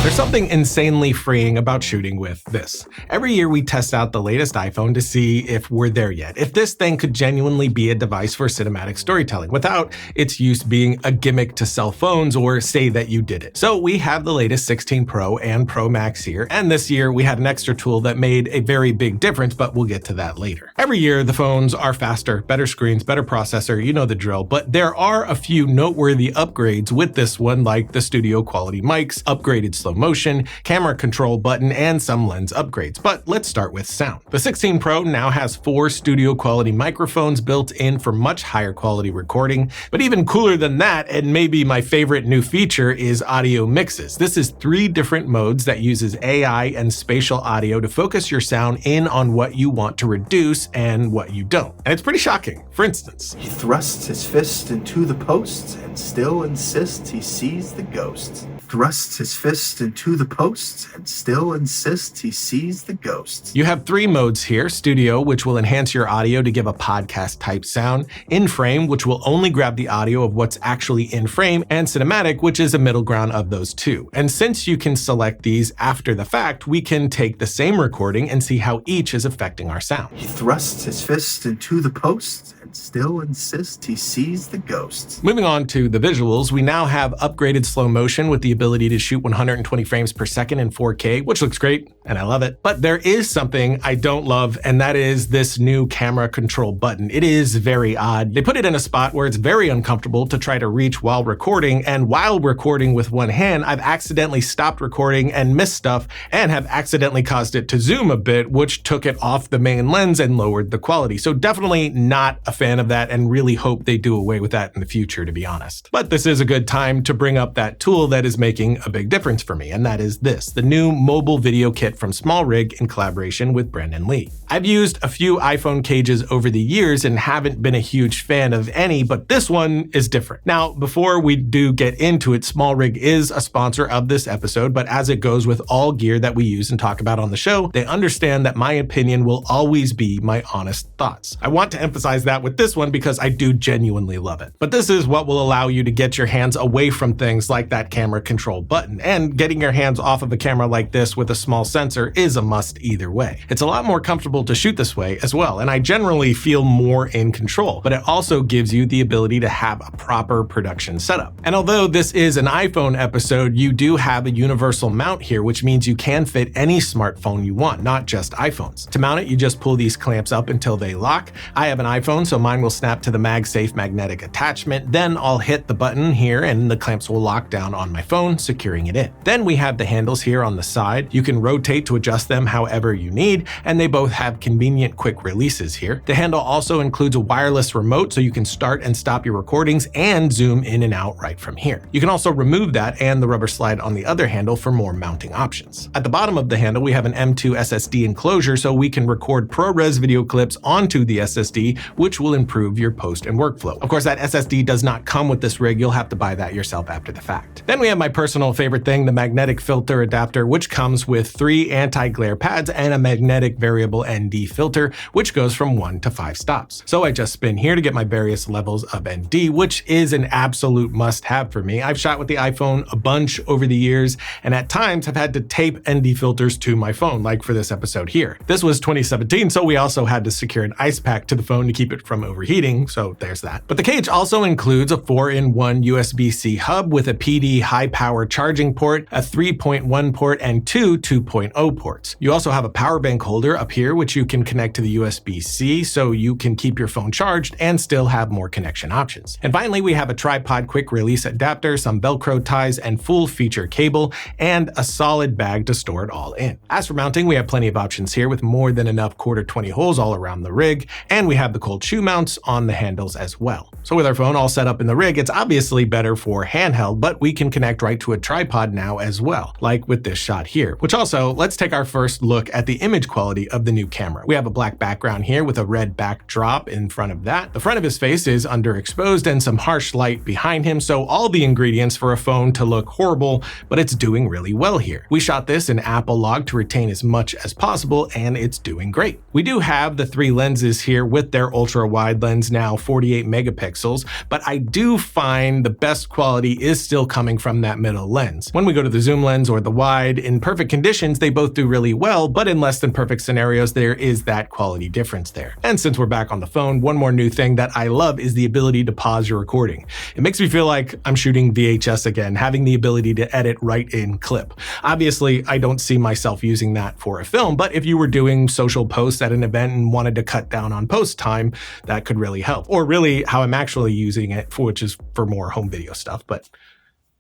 There's something insanely freeing about shooting with this. Every year we test out the latest iPhone to see if we're there yet, if this thing could genuinely be a device for cinematic storytelling without its use being a gimmick to sell phones or say that you did it. So we have the latest 16 Pro and Pro Max here, and this year we had an extra tool that made a very big difference, but we'll get to that later. Every year the phones are faster, better screens, better processor, you know the drill, but there are a few noteworthy upgrades with this one, like the studio quality mics, upgraded slow motion, camera control button, and some lens upgrades. But let's start with sound. The 16 Pro now has 4 studio quality microphones built in for much higher quality recording, but even cooler than that, and maybe my favorite new feature, is audio mixes. This is 3 different modes that uses AI and spatial audio to focus your sound in on what you want to reduce and what you don't. And it's pretty shocking. For instance, he thrusts his fist into the posts and still insists he sees the ghosts. Thrusts his fist into the posts and still insists he sees the ghosts. You have 3 modes here: Studio, which will enhance your audio to give a podcast type sound; In Frame, which will only grab the audio of what's actually in frame; and Cinematic, which is a middle ground of those 2. And since you can select these after the fact, we can take the same recording and see how each is affecting our sound. He thrusts his fist into the posts and still insists he sees the ghosts. Moving on to the visuals, we now have upgraded slow motion with the ability to shoot 120 frames per second in 4K, which looks great, and I love it. But there is something I don't love, and that is this new camera control button. It is very odd. They put it in a spot where it's very uncomfortable to try to reach while recording, and while recording with one hand, I've accidentally stopped recording and missed stuff, and have accidentally caused it to zoom a bit, which took it off the main lens and lowered the quality. So definitely not a fan of that, and really hope they do away with that in the future, to be honest. But this is a good time to bring up that tool that is making a big difference for me, and that is this, the new mobile video kit from Smallrig in collaboration with Brendan Lee. I've used a few iPhone cages over the years and haven't been a huge fan of any, but this one is different. Now, before we do get into it, Smallrig is a sponsor of this episode, but as it goes with all gear that we use and talk about on the show, they understand that my opinion will always be my honest thoughts. I want to emphasize that with this one because I do genuinely love it. But this is what will allow you to get your hands away from things like that camera control button, and getting your hands off of a camera like this with a small sensor is a must either way. It's a lot more comfortable to shoot this way as well, and I generally feel more in control, but it also gives you the ability to have a proper production setup. And although this is an iPhone episode, you do have a universal mount here, which means you can fit any smartphone you want, not just iPhones. To mount it, you just pull these clamps up until they lock. I have an iPhone, so mine will snap to the MagSafe magnetic attachment. Then I'll hit the button here and the clamps will lock down on my phone, securing it in. Then we have the handles here on the side. You can rotate to adjust them however you need, and they both have convenient quick releases here. The handle also includes a wireless remote, so you can start and stop your recordings and zoom in and out right from here. You can also remove that and the rubber slide on the other handle for more mounting options. At the bottom of the handle, we have an M2 SSD enclosure, so we can record ProRes video clips onto the SSD, which will improve your post and workflow. Of course, that SSD does not come with this rig. You'll have to buy that yourself after the fact. Then we have my personal favorite thing, the magnetic filter adapter, which comes with 3 anti-glare pads and a magnetic variable ND filter, which goes from 1 to 5 stops. So I just spin here to get my various levels of ND, which is an absolute must-have for me. I've shot with the iPhone a bunch over the years, and at times have had to tape ND filters to my phone, like for this episode here. This was 2017, so we also had to secure an ice pack to the phone to keep it from overheating, so there's that. But the cage also includes a 4-in-1 USB-C hub with a PD high-power charging port, a 3.1 port, and 2 2.0 ports. You also have a power bank holder up here, which you can connect to the USB-C, so you can keep your phone charged and still have more connection options. And finally, we have a tripod quick release adapter, some Velcro ties, and full feature cable, and a solid bag to store it all in. As for mounting, we have plenty of options here with more than enough 1/4-20 holes all around the rig, and we have the cold shoe mounts on the handles as well. So with our phone all set up in the rig, it's obviously better for handheld, but we can connect right to a tripod now as well, like with this shot here. Which also, let's take our first look at the image quality of the new camera. We have a black background here with a red backdrop in front of that. The front of his face is underexposed and some harsh light behind him, so all the ingredients for a phone to look horrible, but it's doing really well here. We shot this in Apple Log to retain as much as possible, and it's doing great. We do have the 3 lenses here with their ultra wide lens, now 48 megapixels, but I do find the best quality is still coming from that middle lens. When we go to the with the zoom lens or the wide. In perfect conditions, they both do really well, but in less than perfect scenarios, there is that quality difference there. And since we're back on the phone, one more new thing that I love is the ability to pause your recording. It makes me feel like I'm shooting VHS again, having the ability to edit right in clip. Obviously, I don't see myself using that for a film, but if you were doing social posts at an event and wanted to cut down on post time, that could really help. Or really how I'm actually using it for, which is for more home video stuff, but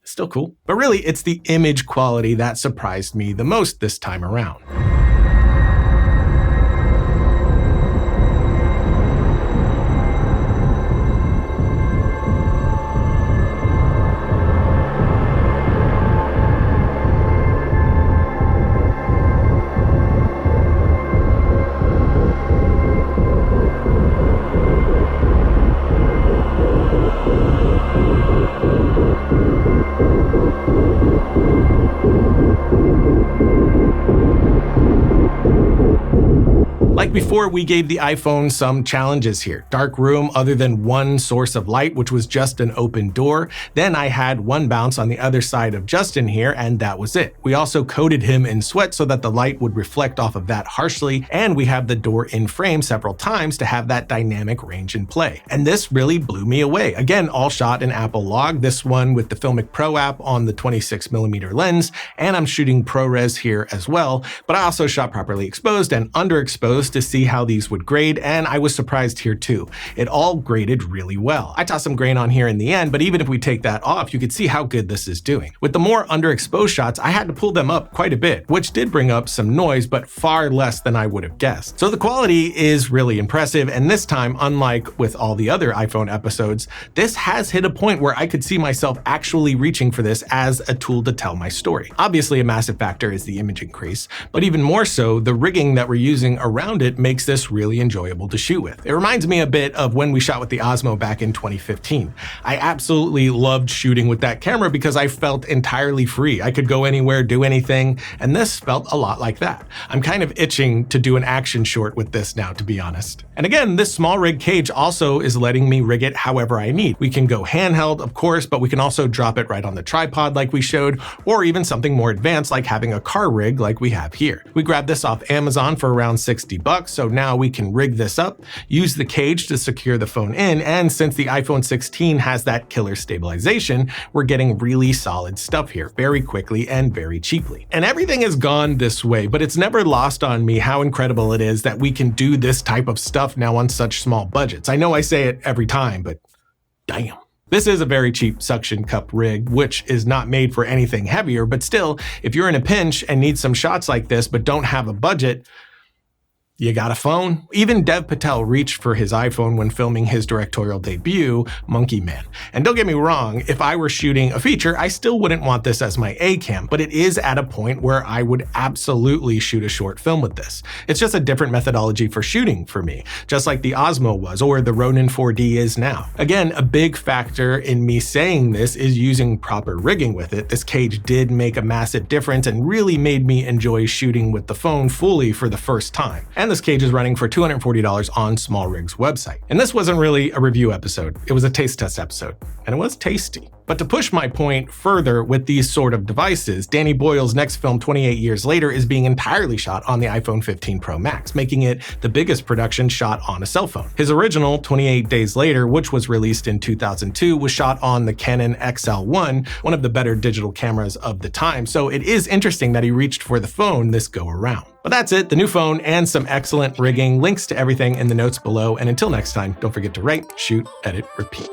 still cool. But really, it's the image quality that surprised me the most this time around. Like before, we gave the iPhone some challenges here. Dark room other than one source of light, which was just an open door. Then I had one bounce on the other side of Justin here, and that was it. We also coated him in sweat so that the light would reflect off of that harshly, and we have the door in frame several times to have that dynamic range in play. And this really blew me away. Again, all shot in Apple Log, this one with the Filmic Pro app on the 26mm lens, and I'm shooting ProRes here as well, but I also shot properly exposed and underexposed to see how these would grade, and I was surprised here too. It all graded really well. I tossed some grain on here in the end, but even if we take that off, you could see how good this is doing. With the more underexposed shots, I had to pull them up quite a bit, which did bring up some noise, but far less than I would have guessed. So the quality is really impressive, and this time, unlike with all the other iPhone episodes, this has hit a point where I could see myself actually reaching for this as a tool to tell my story. Obviously, a massive factor is the image increase, but even more so, the rigging that we're using around it makes this really enjoyable to shoot with. It reminds me a bit of when we shot with the Osmo back in 2015. I absolutely loved shooting with that camera because I felt entirely free. I could go anywhere, do anything, and this felt a lot like that. I'm kind of itching to do an action short with this now, to be honest. And again, this Smallrig cage also is letting me rig it however I need. We can go handheld, of course, but we can also drop it right on the tripod like we showed, or even something more advanced like having a car rig like we have here. We grabbed this off Amazon for around $60, so now we can rig this up, use the cage to secure the phone in, and since the iPhone 16 has that killer stabilization, we're getting really solid stuff here very quickly and very cheaply. And everything has gone this way, but it's never lost on me how incredible it is that we can do this type of stuff now on such small budgets. I know I say it every time, but damn. This is a very cheap suction cup rig, which is not made for anything heavier, but still, if you're in a pinch and need some shots like this but don't have a budget, you got a phone? Even Dev Patel reached for his iPhone when filming his directorial debut, Monkey Man. And don't get me wrong, if I were shooting a feature, I still wouldn't want this as my A cam, but it is at a point where I would absolutely shoot a short film with this. It's just a different methodology for shooting for me, just like the Osmo was, or the Ronin 4D is now. Again, a big factor in me saying this is using proper rigging with it. This cage did make a massive difference and really made me enjoy shooting with the phone fully for the first time. And this cage is running for $240 on Smallrig's website. And this wasn't really a review episode, it was a taste test episode, and it was tasty. But to push my point further with these sort of devices, Danny Boyle's next film 28 years later is being entirely shot on the iPhone 15 Pro Max, making it the biggest production shot on a cell phone. His original, 28 Days Later, which was released in 2002, was shot on the Canon XL1, one of the better digital cameras of the time, so it is interesting that he reached for the phone this go around. But that's it, the new phone and some excellent rigging. Links to everything in the notes below, and until next time, don't forget to write, shoot, edit, repeat.